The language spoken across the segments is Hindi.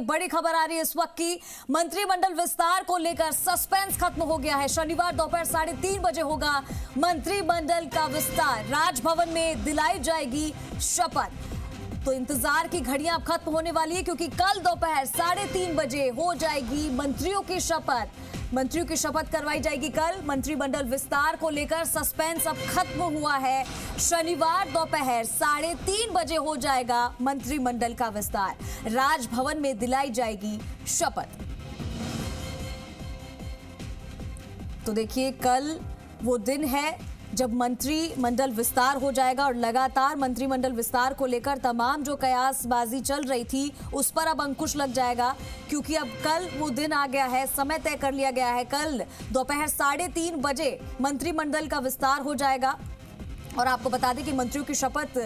बड़ी खबर आ रही है इस वक्त की मंत्रिमंडल विस्तार को लेकर सस्पेंस खत्म हो गया है। शनिवार दोपहर 3:30 बजे होगा मंत्रिमंडल का विस्तार। राजभवन में दिलाई जाएगी शपथ। तो इंतजार की घड़ियां अब खत्म होने वाली है क्योंकि कल दोपहर 3:30 बजे हो जाएगी मंत्रियों की शपथ। मंत्रियों की शपथ करवाई जाएगी कल। मंत्रिमंडल विस्तार को लेकर सस्पेंस अब खत्म हुआ है। शनिवार दोपहर 3:30 बजे हो जाएगा मंत्रिमंडल का विस्तार। राजभवन में दिलाई जाएगी शपथ। तो देखिए, कल वो दिन है जब मंत्रिमंडल विस्तार हो जाएगा और लगातार मंत्रिमंडल विस्तार को लेकर तमाम जो कयासबाजी चल रही थी उस पर अब अंकुश लग जाएगा क्योंकि अब कल वो दिन आ गया है, समय तय कर लिया गया है। कल दोपहर 3:30 बजे मंत्रिमंडल का विस्तार हो जाएगा और आपको बता दें कि मंत्रियों की शपथ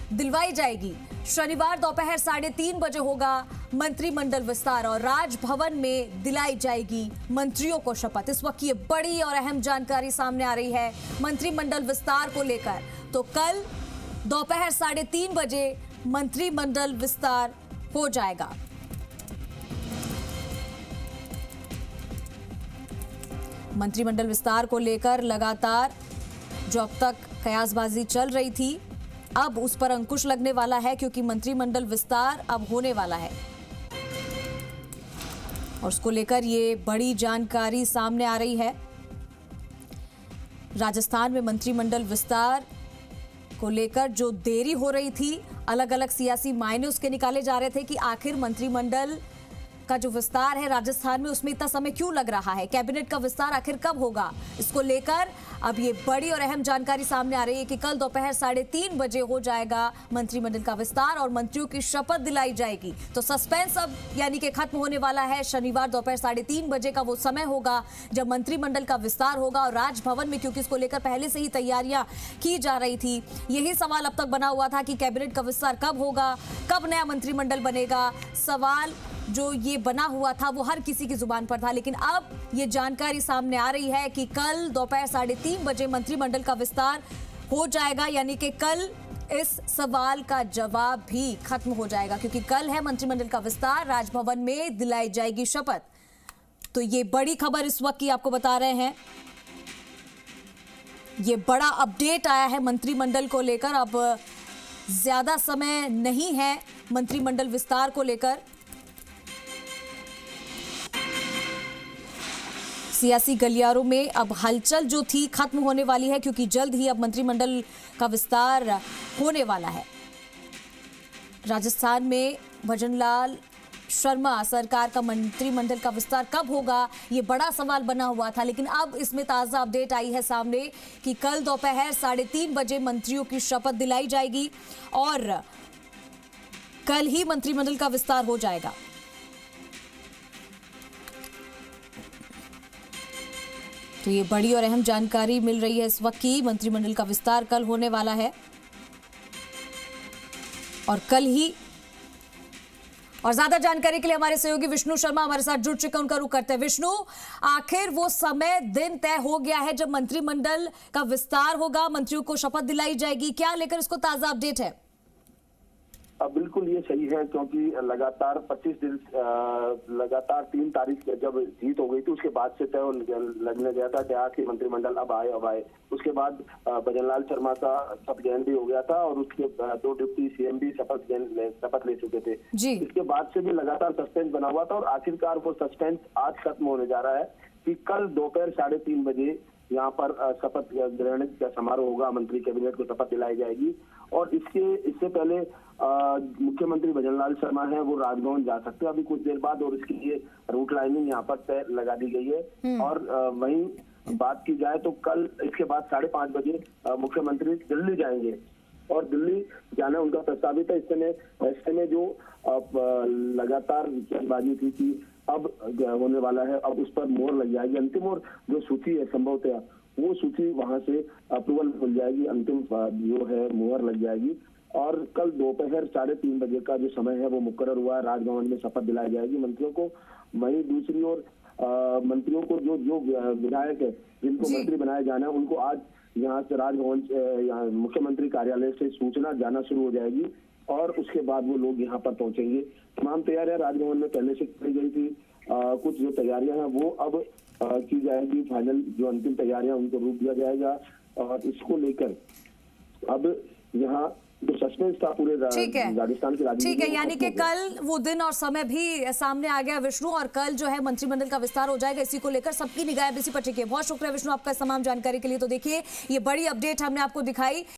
दिलवाई जाएगी। शनिवार दोपहर 3:30 बजे होगा मंत्रिमंडल विस्तार और राजभवन में दिलाई जाएगी मंत्रियों को शपथ। इस वक्त ये बड़ी और अहम जानकारी सामने आ रही है मंत्रिमंडल विस्तार को लेकर। तो कल दोपहर 3:30 बजे मंत्रिमंडल विस्तार हो जाएगा। मंत्रिमंडल विस्तार को लेकर लगातार जो अब तक कयासबाजी चल रही थी अब उस पर अंकुश लगने वाला है क्योंकि मंत्रिमंडल विस्तार अब होने वाला है और उसको लेकर ये बड़ी जानकारी सामने आ रही है। राजस्थान में मंत्रिमंडल विस्तार को लेकर जो देरी हो रही थी, अलग अलग सियासी मायने उसके निकाले जा रहे थे कि आखिर मंत्रिमंडल का जो विस्तार है राजस्थान में उसमें इतना समय क्यों लग रहा है, कैबिनेट का विस्तार आखिर कब होगा। इसको लेकर अब ये बड़ी और अहम जानकारी सामने आ रही है कि कल दोपहर 3:30 बजे हो जाएगा मंत्रिमंडल का विस्तार और मंत्रियों की शपथ दिलाई जाएगी। तो सस्पेंस अब यानी कि खत्म होने वाला है। शनिवार दोपहर 3:30 बजे का वो समय होगा जब मंत्रिमंडल का विस्तार होगा और राजभवन में, क्योंकि इसको लेकर पहले से ही तैयारियां की जा रही थी, यही सवाल अब तक बना हुआ था कि कैबिनेट का विस्तार कब होगा, कब नया मंत्रिमंडल बनेगा। सवाल जो ये बना हुआ था वो हर किसी की जुबान पर था, लेकिन अब ये जानकारी सामने आ रही है कि कल दोपहर 3:30 बजे मंत्रिमंडल का विस्तार हो जाएगा। यानी कि कल इस सवाल का जवाब भी खत्म हो जाएगा क्योंकि कल है मंत्रिमंडल का विस्तार, राजभवन में दिलाई जाएगी शपथ। तो ये बड़ी खबर इस वक्त की आपको बता रहे हैं। ये बड़ा अपडेट आया है मंत्रिमंडल को लेकर। अब ज्यादा समय नहीं है मंत्रिमंडल विस्तार को लेकर। सियासी गलियारों में अब हलचल जो थी खत्म होने वाली है क्योंकि जल्द ही अब मंत्रिमंडल का विस्तार होने वाला है। राजस्थान में भजनलाल शर्मा सरकार का मंत्रिमंडल का विस्तार कब होगा, ये बड़ा सवाल बना हुआ था, लेकिन अब इसमें ताजा अपडेट आई है सामने कि कल दोपहर 3:30 बजे मंत्रियों की शपथ दिलाई जाएगी और कल ही मंत्रिमंडल का विस्तार हो जाएगा। तो ये बड़ी और अहम जानकारी मिल रही है इस वक्त की। मंत्रिमंडल का विस्तार कल होने वाला है और कल ही। और ज्यादा जानकारी के लिए हमारे सहयोगी विष्णु शर्मा हमारे साथ जुड़ चुके हैं, उनका रुख करते हैं। विष्णु, आखिर वो समय दिन तय हो गया है जब मंत्रिमंडल का विस्तार होगा, मंत्रियों को शपथ दिलाई जाएगी, क्या लेकर इसको ताजा अपडेट है? बिल्कुल ये सही है क्योंकि लगातार 25 दिन लगातार 3 तारीख जब जीत हो गई थी उसके बाद से तय लगने गया था क्या कि मंत्रिमंडल अब आए। उसके बाद भजनलाल शर्मा का शपथ ग्रहण भी हो गया था और उसके 2 डिप्टी सीएम भी शपथ ले चुके थे। इसके बाद से भी लगातार सस्पेंस बना हुआ था और आखिरकार वो सस्पेंस आज खत्म होने जा रहा है कि कल दोपहर 3:30 बजे यहाँ पर शपथ ग्रहण का समारोह होगा, मंत्री कैबिनेट को शपथ दिलाई जाएगी। और इससे पहले मुख्यमंत्री भजनलाल शर्मा है वो राजभवन जा सकते हैं अभी कुछ देर बाद और इसके लिए रूट लाइनिंग यहाँ पर तय लगा दी गई है। और वहीं बात की जाए तो कल इसके बाद 5:30 बजे मुख्यमंत्री दिल्ली जाएंगे और दिल्ली जाना उनका प्रस्तावित है। ऐसे में जो लगातार बाजी थी कि अब होने वाला है, अब उस पर मोहर लग जाएगी। अंतिम और जो सूची है संभवतः वो सूची वहां से अप्रूवल मिल जाएगी, अंतिम जो है मोहर लग जाएगी और कल दोपहर 3:30 बजे का जो समय है वो मुकर्रर हुआ है। राजभवन में शपथ दिलाई जाएगी मंत्रियों को। वहीं दूसरी ओर मंत्रियों को जो विधायक है जिनको मंत्री बनाया जाना है उनको आज यहाँ से राजभवन मुख्यमंत्री कार्यालय से सूचना जाना शुरू हो जाएगी और उसके बाद वो लोग यहाँ पर पहुंचेंगे। तमाम तैयारियां राजभवन में पहले से की गई थी। कुछ जो तैयारियां हैं वो अब की जाएगी। फाइनल जो अंतिम तैयारियां उनको रूप दिया जाएगा और इसको लेकर अब यहाँ जो सस्पेंस था पूरे राजस्थान की राजनीति। ठीक है, यानी कि कल वो दिन और समय भी सामने आ गया विष्णु, और कल जो है मंत्रिमंडल का विस्तार हो जाएगा। इसी को लेकर सबकी निगाह इसी पर टिकी है। बहुत शुक्रिया विष्णु आपका तमाम जानकारी के लिए। तो देखिए, ये बड़ी अपडेट हमने आपको दिखाई।